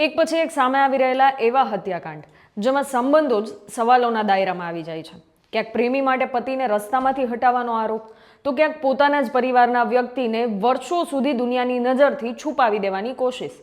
એક પછી એક સામે આવી રહેલા એવા હત્યાકાંડ જેમાં સંબંધો જ સવાલોના દાયરામાં આવી જાય છે. ક્યાંક પ્રેમી માટે પતિને રસ્તામાંથી હટાવવાનો આરોપ, તો ક્યાંક પોતાના જ પરિવારના વ્યક્તિને વર્ષો સુધી દુનિયાની નજરથી છુપાવી દેવાની કોશિશ.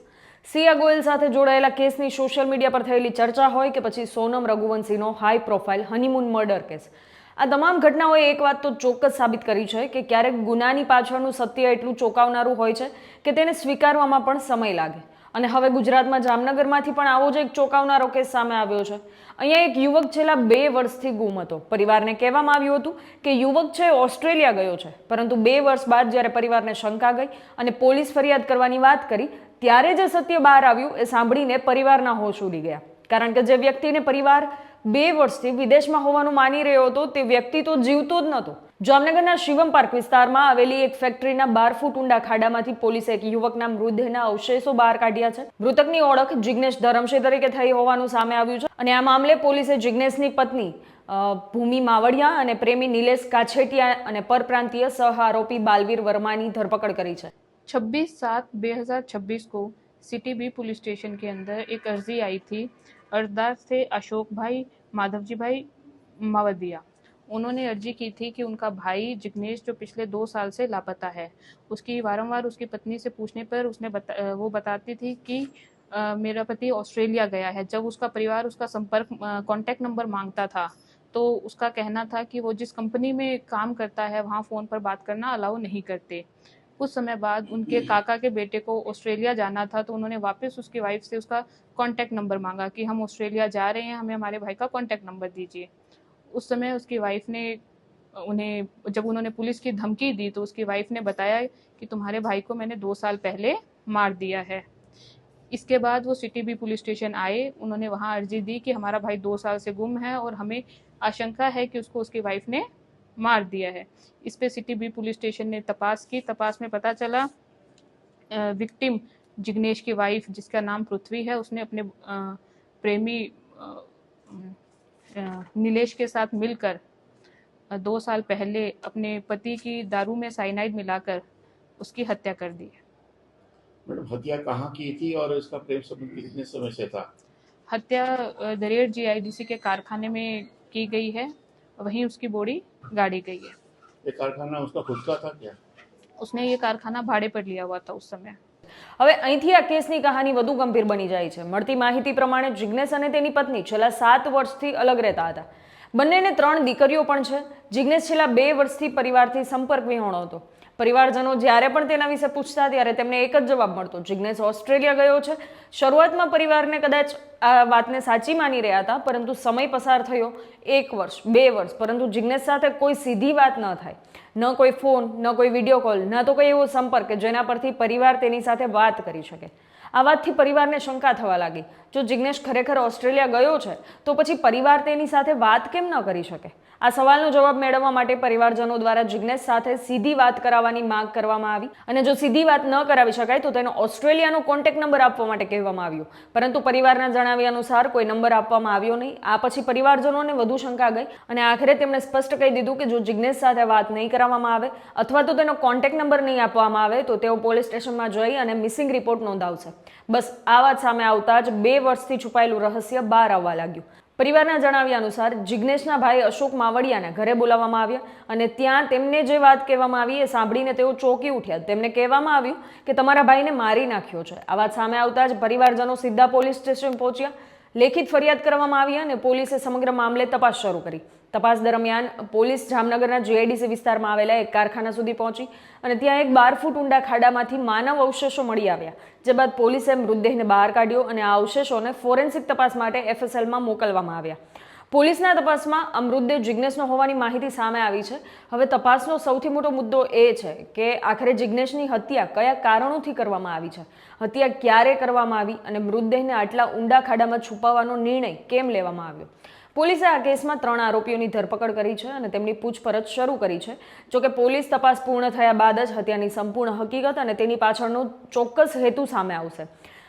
સિયા ગોયલ સાથે જોડાયેલા કેસની સોશિયલ મીડિયા પર થયેલી ચર્ચા હોય કે પછી સોનમ રઘુવંશીનો high profile honeymoon murder case, આ તમામ ઘટનાઓએ એક વાત તો ચોક્કસ સાબિત કરી છે કે ક્યારેક ગુનાની પાછળનું સત્ય એટલું ચોંકાવનારું હોય છે કે તેને સ્વીકારવામાં પણ સમય લાગે. અને હવે ગુજરાતમાં જામનગરમાંથી પણ આવો જ એક ચોંકાવનારો કેસ સામે આવ્યો છે. અહીંયા એક યુવક છેલ્લા 2 વર્ષથી ગુમ હતો. પરિવારને કહેવામાં આવ્યું હતું કે યુવક છે ઓસ્ટ્રેલિયા ગયો છે, પરંતુ 2 વર્ષ બાદ જ્યારે પરિવારને શંકા ગઈ અને પોલીસ ફરિયાદ કરવાની વાત કરી ત્યારે જે સત્ય બહાર આવ્યું એ સાંભળીને પરિવારના હોશ ઉડી ગયા. કારણ કે જે વ્યક્તિને પરિવાર 2 વર્ષથી વિદેશમાં હોવાનું માની રહ્યો હતો તે વ્યક્તિ તો જીવતો જ નહોતો. જામનગરના શિવમ પાર્ક વિસ્તારમાં આવેલી એક ફેક્ટરીના 12 ફૂટ ઊંડા ખાડામાંથી પોલીસે એક યુવકના મૃતદેહના અવશેષો બહાર કાઢ્યા છે. મૃતકની ઓળખ જિગ્નેશ ધરમશી તરીકે થઈ હોવાનું સામે આવ્યું છે અને આ મામલે પોલીસે જિગ્નેશની પત્ની ભૂમિ માવડિયા અને પ્રેમી નિલેશ કાછેટિયા અને પરપ્રાંતીય સહ આરોપી बालवीर वर्मानी धरपकड़ करी है. 26/7/2026 को सिटी बी पुलिस स्टेशन के अंदर एक अर्जी आई थी अरदास से अशोक भाई माधवजी भाई मावदिया। उन्होंने अर्जी की थी कि उनका भाई जिग्नेश जो पिछले 2 साल से लापता है, उसकी वारंवार उसकी पत्नी से पूछने पर वो बताती थी कि मेरा पति ऑस्ट्रेलिया गया है। जब उसका परिवार उसका संपर्क कांटेक्ट नंबर मांगता था तो उसका कहना था कि वो जिस कंपनी में काम करता है वहाँ फ़ोन पर बात करना अलाउ नहीं करते। कुछ समय बाद उनके काका के बेटे को ऑस्ट्रेलिया जाना था तो उन्होंने वापस उसकी वाइफ से उसका कांटेक्ट नंबर मांगा कि हम ऑस्ट्रेलिया जा रहे हैं, हमें हमारे भाई का कांटेक्ट नंबर दीजिए। उस समय उसकी वाइफ ने उन्हें, जब उन्होंने पुलिस की धमकी दी तो उसकी वाइफ ने बताया कि तुम्हारे भाई को मैंने 2 साल पहले मार दिया है। इसके बाद वो सिटी बी पुलिस स्टेशन आए, उन्होंने वहाँ अर्जी दी कि हमारा भाई 2 साल से गुम है और हमें आशंका है कि उसको उसकी वाइफ ने मार दिया है। इस पे सिटी बी पुलिस स्टेशन ने तपास की। तपास में पता चला विक्टिम जिग्नेश की वाइफ जिसका नाम पृथ्वी है, उसने अपने प्रेमी नीलेश के साथ मिलकर 2 साल पहले अपने पति की दारू में साइनाइड मिलाकर उसकी हत्या कर दी है। मैडम, हत्या कहाँ की थी और इसका प्रेम संबंध कितने समय से था? हत्या दरेड़ जीआईडीसी के कारखाने में की गई है, वहीं उसकी बॉडी गाड़ी गई है। ये कारखाना उसका खुद का था क्या? उसने ये कारखाना भाड़े पर लिया हुआ था उस समय। હવે અહીંથી આ કેસની કહાની વધુ ગંભીર બની જાય છે. મળતી માહિતી પ્રમાણે જિગ્નેશ અને તેની પત્ની છેલ્લા 7 વર્ષથી અલગ રહેતા હતા. બંનેને 3 દીકરીઓ પણ છે. જિગ્નેશ છેલ્લા 2 વર્ષથી પરિવારથી સંપર્ક વિહોણો હતો. પરિવારજનો જ્યારે પણ તેના વિશે પૂછતા ત્યારે તેમને એક જ જવાબ મળતો, જિગ્નેશ ઓસ્ટ્રેલિયા ગયો છે. શરૂઆતમાં પરિવારને કદાચ આ વાતને સાચી માની રહ્યા હતા, પરંતુ સમય પસાર થયો, 1 વર્ષ 2 વર્ષ, પરંતુ જિગ્નેશ સાથે કોઈ સીધી વાત ન થાય, ન કોઈ ફોન, ન કોઈ વિડીયો કોલ, ન તો કોઈ એવો સંપર્ક કે જેના પરથી પરિવાર તેની સાથે વાત કરી શકે. આ વાતથી પરિવારને શંકા થવા લાગી, જો જિગ્નેશ ખરેખર ઓસ્ટ્રેલિયા ગયો છે તો પછી પરિવાર તેની સાથે વાત કેમ ન કરી શકે? આ સવાલનો જવાબ મેળવવા માટે પરિવારજનો દ્વારા જિગ્નેશ સાથે સીધી વાત કરાવવાની માંગ કરવામાં આવી અને જો સીધી વાત ન કરાવી શકાય તો તેનો ઓસ્ટ્રેલિયાનો કોન્ટેક્ટ નંબર આપવા માટે કહેવામાં આવ્યું, પરંતુ પરિવારના જણાવ્યા અનુસાર કોઈ નંબર આપવામાં આવ્યો નહીં. આ પછી પરિવારજનોને વધુ શંકા ગઈ અને આખરે તેમણે સ્પષ્ટ કહી દીધું કે જો જિગ્નેશ સાથે વાત નહીં કરવામાં આવે અથવા તો તેનો કોન્ટેક્ટ નંબર નહીં આપવામાં આવે તો તેઓ પોલીસ સ્ટેશનમાં જઈ અને મિસિંગ રિપોર્ટ નોંધાવશે. બસ આ વાત સામે આવતા જ 2 વર્ષથી છુપાયેલું રહસ્ય બહાર આવવા લાગ્યું. પરિવારના જણાવ્યા અનુસાર જિગ્નેશના ભાઈ અશોક માવડિયાને ઘરે બોલાવવામાં આવ્યા અને ત્યાં તેમને જે વાત કહેવામાં આવી એ સાંભળીને તેઓ ચોંકી ઉઠ્યા. તેમને કહેવામાં આવ્યું કે તમારા ભાઈને મારી નાખ્યો છે. આ વાત સામે આવતા જ પરિવારજનો સીધા પોલીસ સ્ટેશન પહોંચ્યા. લેખિત ફરિયાદ કરવામાં આવી અને પોલીસે સમગ્ર મામલે તપાસ શરૂ કરી. તપાસ દરમિયાન પોલીસ જામનગરના જીઆઈડીસી વિસ્તારમાં આવેલા એક કારખાના સુધી પહોંચી અને ત્યાં એક 12 ફૂટ ઊંડા ખાડામાંથી માનવ અવશેષો મળી આવ્યા. જે બાદ પોલીસે મૃતદેહને બહાર કાઢ્યો અને આ અવશેષોને ફોરેન્સિક તપાસ માટે FSLમાં મોકલવામાં આવ્યા. પોલીસના તપાસમાં આ મૃતદેહ જિગ્નેશનો હોવાની માહિતી સામે આવી છે. હવે તપાસનો સૌથી મોટો મુદ્દો એ છે કે આખરે જિગ્નેશની હત્યા કયા કારણોથી કરવામાં આવી છે, હત્યા ક્યારે કરવામાં આવી અને મૃતદેહને આટલા ઊંડા ખાડામાં છુપાવવાનો નિર્ણય કેમ લેવામાં આવ્યો. પોલીસે આ કેસમાં 3 આરોપીઓની ધરપકડ કરી છે અને તેમની પૂછપરછ શરૂ કરી છે. જોકે પોલીસ તપાસ પૂર્ણ થયા બાદ જ હત્યાની સંપૂર્ણ હકીકત અને તેની પાછળનો ચોક્કસ હેતુ સામે આવશે.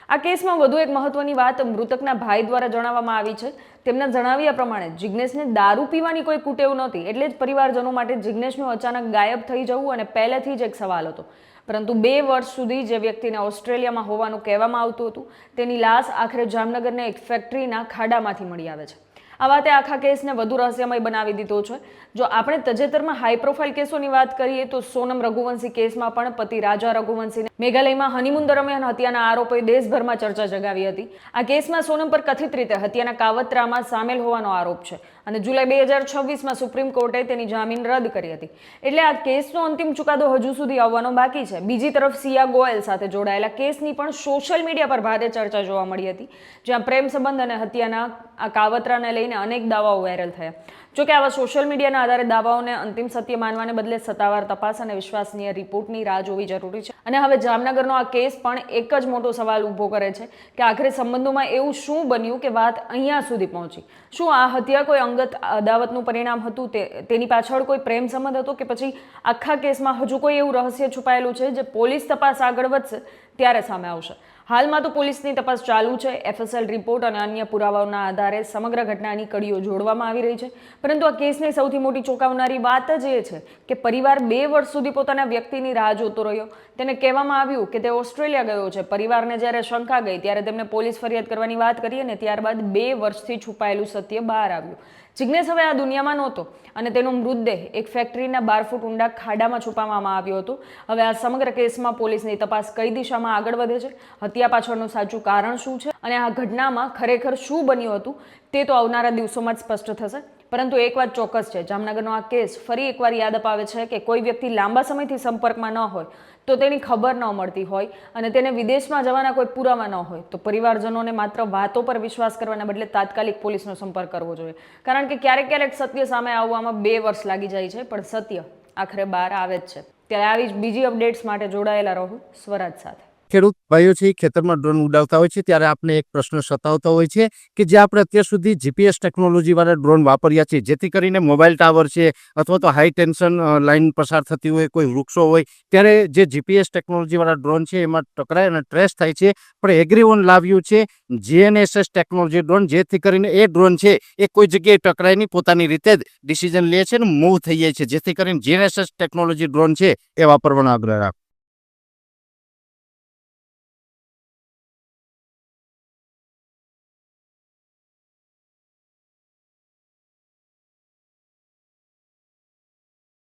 આ કેસમાં વધુ એક મહત્વની વાત મૃતકના ભાઈ દ્વારા જણાવવામાં આવી છે. તેમના જણાવ્યા પ્રમાણે જિગ્નેશને દારૂ પીવાની કોઈ કુટેવ નહોતી, એટલે જ પરિવારજનો માટે જિગ્નેશનું અચાનક ગાયબ થઈ જવું અને પહેલેથી જ એક સવાલ હતો. પરંતુ 2 વર્ષ સુધી જે વ્યક્તિને ઓસ્ટ્રેલિયામાં હોવાનું કહેવામાં આવતું હતું તેની લાશ આખરે જામનગરના એક ફેક્ટરીના ખાડામાંથી મળી આવે છે. આ વાતે આખા કેસને વધુ રહસ્યમય બનાવી દીધો છે. જો આપણે તાજેતરમાં હાઈ પ્રોફાઇલ કેસોની વાત કરીએ તો સોનમ રઘુવંશી કેસમાં પણ પતિ રાજા રઘુવંશીને મેઘાલયમાં હનીમૂન દરમિયાન હત્યાના આરોપોએ દેશભરમાં ચર્ચા જગાવી હતી. આ કેસમાં સોનમ પર કથિત રીતે હત્યાના કાવતરામાં સામેલ હોવાનો આરોપ છે અને જુલાઈ 2026માં સુપ્રીમ કોર્ટે તેની જામીન રદ કરી હતી. એટલે આ કેસનો અંતિમ ચુકાદો હજુ સુધી આવવાનો બાકી છે. બીજી તરફ સિયા ગોયલ સાથે જોડાયેલા કેસની પણ સોશિયલ મીડિયા પર ભારે ચર્ચા જોવા મળી હતી, જ્યાં પ્રેમ સંબંધ અને હત્યાના આ કાવતરાને લઈને અનેક દાવાઓ વાયરલ થયા. જોકે આવા સોશિયલ મીડિયાના આધારે દાવાઓને અંતિમ સત્ય માનવાને બદલે સત્તાવાર તપાસ અને વિશ્વસનીય રિપોર્ટની રાહ જોવી જરૂરી છે. અને હવે જામનગરનો આ કેસ પણ એક જ મોટો સવાલ ઊભો કરે છે કે આખરે સંબંધોમાં એવું શું બન્યું કે વાત અહીંયા સુધી પહોંચી? શું આ હત્યા કોઈ અંગત અદાવતનું પરિણામ હતું, તેની પાછળ કોઈ પ્રેમ સંબંધ હતો, કે પછી આખા કેસમાં હજુ કોઈ એવું રહસ્ય છુપાયેલું છે જે પોલીસ તપાસ આગળ વધશે ત્યારે સામે આવશે? હાલમાં તો પોલીસની તપાસ ચાલુ છે. FSL રિપોર્ટ અને અન્ય પુરાવાઓના આધારે સમગ્ર ઘટનાની કડીઓ જોડવામાં આવી રહી છે. પરંતુ આ કેસની સૌથી મોટી ચોંકાવનારી વાત જ એ છે કે પરિવાર 2 વર્ષ સુધી પોતાના વ્યક્તિની રાહ જોતો રહ્યો. તેને કહેવામાં આવ્યું કે તે ઓસ્ટ્રેલિયા ગયો છે. પરિવારને જ્યારે શંકા ગઈ ત્યારે તેમને પોલીસ ફરિયાદ કરવાની વાત કરી અને ત્યારબાદ 2 વર્ષથી છુપાયેલું સત્ય બહાર આવ્યું. જિગ્નેશ હવે આ દુનિયામાં નહોતો અને તેનો મૃતદેહ એક ફેક્ટરીના 12 ફૂટ ઊંડા ખાડામાં છુપાવવામાં આવ્યો હતો. હવે આ સમગ્ર કેસમાં પોલીસની તપાસ કઈ દિશામાં આગળ વધે છે, હત્યા પાછળનું સાચું કારણ શું છે અને આ ઘટનામાં ખરેખર શું બન્યું હતું તે તો આવનારા દિવસોમાં જ સ્પષ્ટ થશે. પરંતુ એક વાત ચોક્કસ છે, જામનગરનો આ કેસ ફરી એકવાર યાદ અપાવે છે કે કોઈ વ્યક્તિ લાંબા સમયથી સંપર્કમાં ન હોય તો તેની ખબર ન મળતી હોય અને તેને વિદેશમાં જવાના કોઈ પુરાવા ન હોય તો પરિવારજનોને માત્ર વાતો પર વિશ્વાસ કરવાના બદલે તાત્કાલિક પોલીસનો સંપર્ક કરવો જોઈએ. કારણ કે ક્યારેક સત્ય સામે આવવામાં 2 વર્ષ લાગી જાય છે, પણ સત્ય આખરે બહાર આવે જ છે. ત્યારે આવી જ બીજી અપડેટ્સ માટે જોડાયેલા રહો સ્વરાજ સાથે. ખેડૂત ભાઈઓ છે ખેતરમાં ડ્રોન ઉડાવતા હોય છે ત્યારે આપણે એક પ્રશ્ન સતાવતો હોય છે કે જે આપણે અત્યાર સુધી GPS ટેકનોલોજી વાળા ડ્રોન વાપર્યા છે, જેથી કરીને મોબાઈલ ટાવર છે અથવા તો હાઈ ટેન્શન લાઈન પસાર થતી હોય, કોઈ વૃક્ષો હોય, ત્યારે જે GPS ટેકનોલોજી વાળા ડ્રોન છે એમાં ટકરાય અને ટ્રેસ થાય છે. પણ એગ્રીઓન લાવ્યું છે GNSS ટેકનોલોજી ડ્રોન, જેથી કરીને એ ડ્રોન છે એ કોઈ જગ્યાએ ટકરાય નહીં, પોતાની રીતે જ ડિસિઝન લે છે અને મૂવ થઈ જાય છે. જેથી કરીને GNSS ટેકનોલોજી ડ્રોન છે એ વાપરવાનો આગ્રહ રાખો.